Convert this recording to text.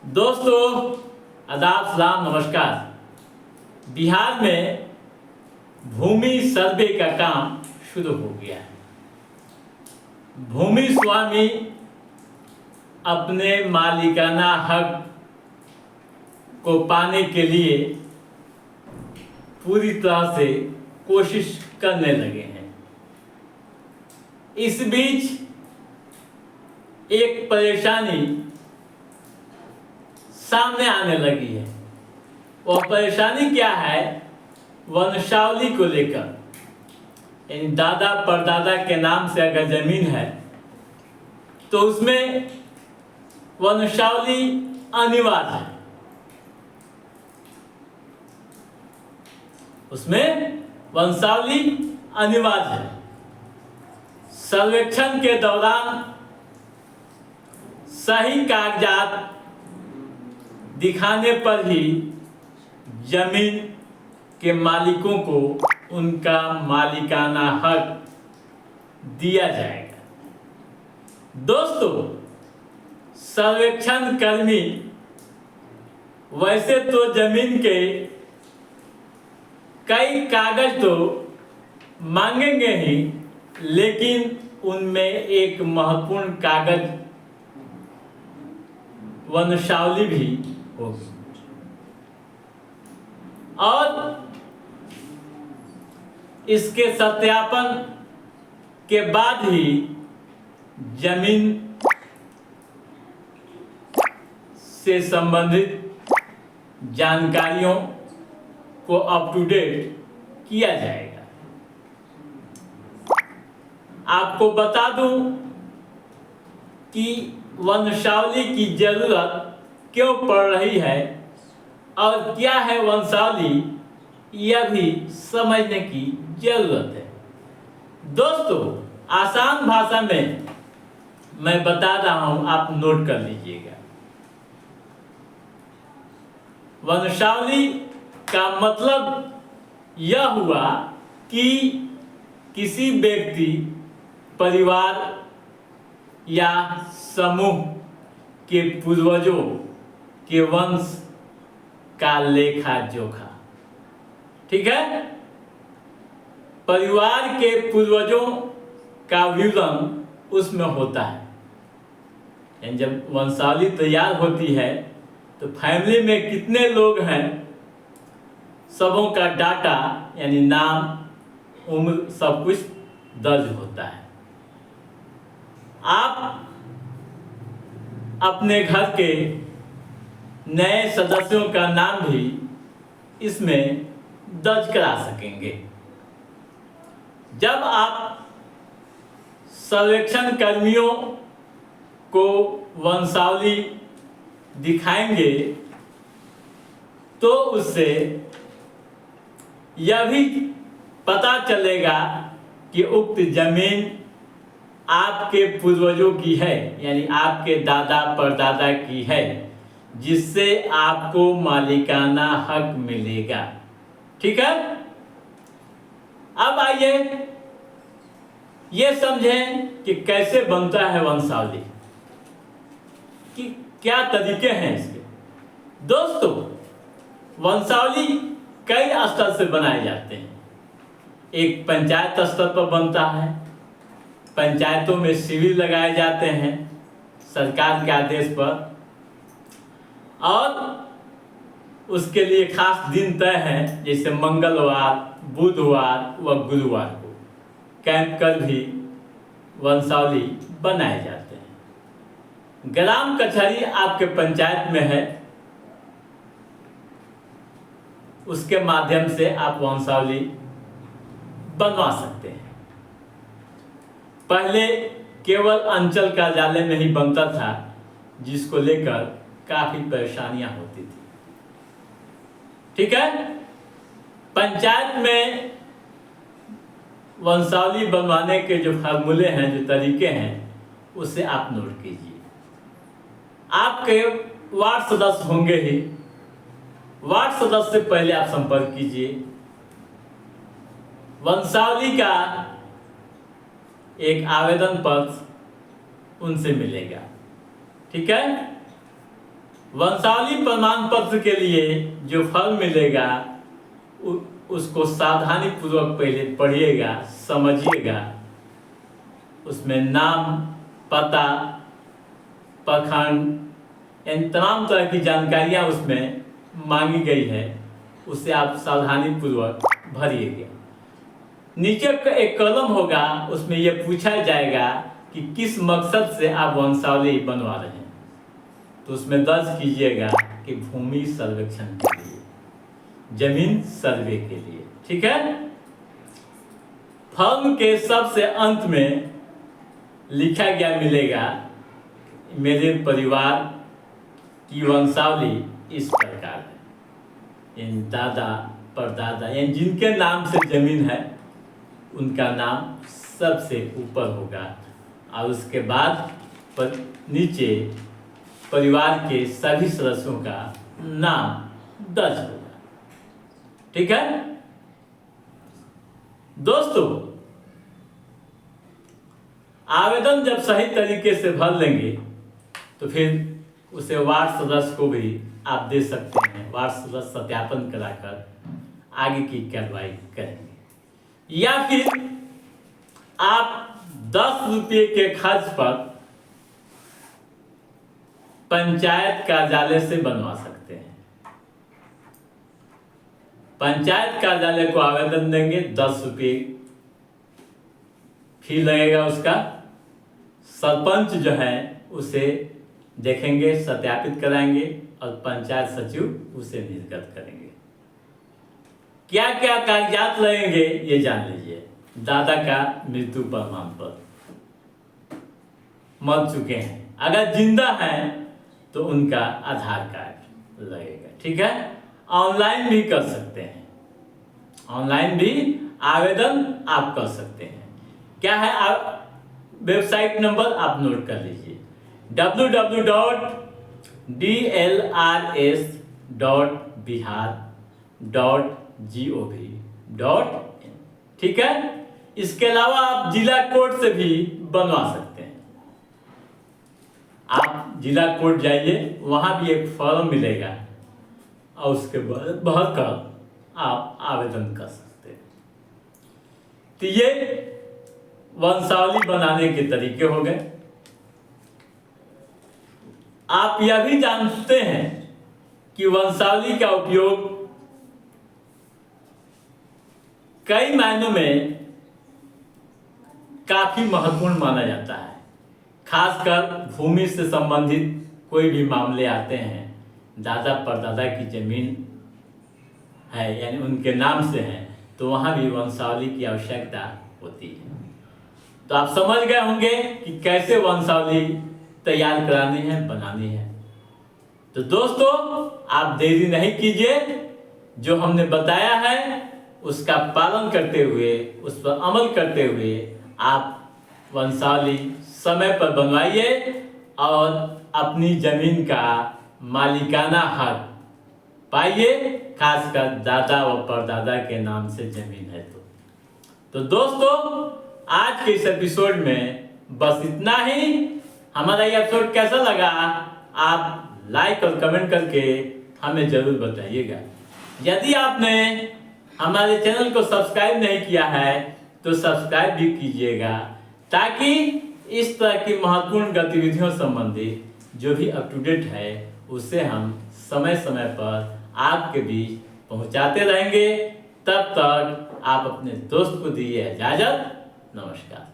दोस्तों आदाब सलाम नमस्कार। बिहार में भूमि सर्वे का काम शुरू हो गया है। भूमि स्वामी अपने मालिकाना हक को पाने के लिए पूरी तरह से कोशिश करने लगे हैं। इस बीच एक परेशानी सामने आने लगी है। वह परेशानी क्या है? वंशावली को लेकर, यानी दादा परदादा के नाम से अगर जमीन है तो उसमें वंशावली अनिवार्य है। उसमें वंशावली अनिवार्य है। सर्वेक्षण के दौरान सही कागजात दिखाने पर ही जमीन के मालिकों को उनका मालिकाना हक दिया जाएगा। दोस्तों, सर्वेक्षण कर्मी वैसे तो जमीन के कई कागज तो मांगेंगे ही, लेकिन उनमें एक महत्वपूर्ण कागज वंशावली भी होगी और इसके सत्यापन के बाद ही जमीन से संबंधित जानकारियों को अप टू डेट किया जाएगा। आपको बता दूं कि वंशावली की जरूरत क्यों पड़ रही है और क्या है वंशावली, यह भी समझने की जरूरत है। दोस्तों, आसान भाषा में मैं बता रहा हूं, आप नोट कर लीजिएगा। वंशावली का मतलब यह हुआ कि किसी व्यक्ति, परिवार या समूह के पूर्वजों के वंश का लेखा जोखा। ठीक है? परिवार के पूर्वजों का विवरण उसमें होता है। जब वंशावली तैयार होती है तो फैमिली में कितने लोग हैं, सबों का डाटा यानी नाम, उम्र, सब कुछ दर्ज होता है। आप अपने घर के नए सदस्यों का नाम भी इसमें दर्ज करा सकेंगे। जब आप सर्वेक्षण कर्मियों को वंशावली दिखाएंगे तो उससे यह भी पता चलेगा कि उक्त जमीन आपके पूर्वजों की है, यानी आपके दादा परदादा की है, जिससे आपको मालिकाना हक मिलेगा। ठीक है? अब आइए ये समझें कि कैसे बनता है वंशावली, कि क्या तरीके हैं इसके। दोस्तों, वंशावली कई स्तर से बनाए जाते हैं। एक पंचायत स्तर पर बनता है। पंचायतों में शिविर लगाए जाते हैं सरकार के आदेश पर, और उसके लिए खास दिन तय है, जैसे मंगलवार, बुधवार व गुरुवार को कैंप कर भी वंशावली बनाए जाते हैं। ग्राम कचहरी आपके पंचायत में है, उसके माध्यम से आप वंशावली बनवा सकते हैं। पहले केवल अंचल कार्यालय में ही बनता था, जिसको लेकर काफी परेशानियां होती थी। ठीक है? पंचायत में वंशावली बनवाने के जो फार्मूले हैं, जो तरीके हैं, उसे आप नोट कीजिए। आपके वार्ड सदस्य होंगे ही। वार्ड सदस्य से पहले आप संपर्क कीजिए। वंशावली का एक आवेदन पत्र उनसे मिलेगा। ठीक है? वंशावली प्रमाण पत्र के लिए जो फॉर्म मिलेगा उसको सावधानी पूर्वक पहले पढ़िएगा, समझिएगा। उसमें नाम, पता, प्रखंड, इन तमाम तरह की जानकारियां उसमें मांगी गई है, उसे आप सावधानी पूर्वक भरिएगा। नीचे एक कॉलम होगा, उसमें यह पूछा जाएगा कि किस मकसद से आप वंशावली बनवा रहे हैं, तो उसमें दर्ज कीजिएगा कि भूमि सर्वेक्षण के लिए, जमीन सर्वे के लिए। ठीक है। फॉर्म के सबसे अंत में लिखा गया मिलेगा, मेरे परिवार की वंशावली इस प्रकार है। इन दादा परदादा यानी जिनके नाम से जमीन है उनका नाम सबसे ऊपर होगा और उसके बाद नीचे परिवार के सभी सदस्यों का नाम दर्ज होगा। ठीक है दोस्तों, आवेदन जब सही तरीके से भर लेंगे तो फिर उसे वार्ड सदस्य को भी आप दे सकते हैं। वार्ड सदस्य सत्यापन कराकर आगे की कार्रवाई करेंगे, या फिर आप 10 रुपये के खर्च पर पंचायत कार्यालय से बनवा सकते हैं। पंचायत कार्यालय को आवेदन देंगे, 10 रुपये फी लगेगा उसका। सरपंच जो है उसे देखेंगे, सत्यापित कराएंगे और पंचायत सचिव उसे निर्गत करेंगे। क्या क्या कागजात लगेंगे ये जान लीजिए। दादा का मृत्यु प्रमाण पत्र, मर चुके हैं, अगर जिंदा हैं तो उनका आधार कार्ड लगेगा। ठीक है। ऑनलाइन भी कर सकते हैं, ऑनलाइन भी आवेदन आप कर सकते हैं। क्या है, आप वेबसाइट नंबर आप नोट कर लीजिए, www.dlrs.bihar.gov.in। ठीक है। इसके अलावा आप जिला कोर्ट से भी बनवा सकते हैं। आप जिला कोर्ट जाइए, वहां भी एक फॉर्म मिलेगा और उसके बाद भरकर आप आवेदन कर सकते हैं। तो ये वंशावली बनाने के तरीके हो गए। आप यह भी जानते हैं कि वंशावली का उपयोग कई मायनों में काफी महत्वपूर्ण माना जाता है। खासकर भूमि से संबंधित कोई भी मामले आते हैं, दादा परदादा की जमीन है यानी उनके नाम से है, तो वहां भी वंशावली की आवश्यकता होती है। तो आप समझ गए होंगे कि कैसे वंशावली तैयार करानी है, बनानी है। तो दोस्तों, आप देरी नहीं कीजिए, जो हमने बताया है उसका पालन करते हुए, उस पर अमल करते हुए आप वंशावली समय पर बनवाइए और अपनी जमीन का मालिकाना हक पाइए, खासकर दादा व परदादा के नाम से जमीन है तो दोस्तों, आज के इस एपिसोड में बस इतना ही। हमारा ये एपिसोड कैसा लगा आप लाइक और कमेंट करके हमें जरूर बताइएगा। यदि आपने हमारे चैनल को सब्सक्राइब नहीं किया है तो सब्सक्राइब भी कीजिएगा, ताकि इस तरह की महत्वपूर्ण गतिविधियों संबंधी जो भी अप टू डेट है उसे हम समय समय पर आपके बीच पहुंचाते रहेंगे। तब तक आप अपने दोस्त को दीजिए इजाजत। नमस्कार।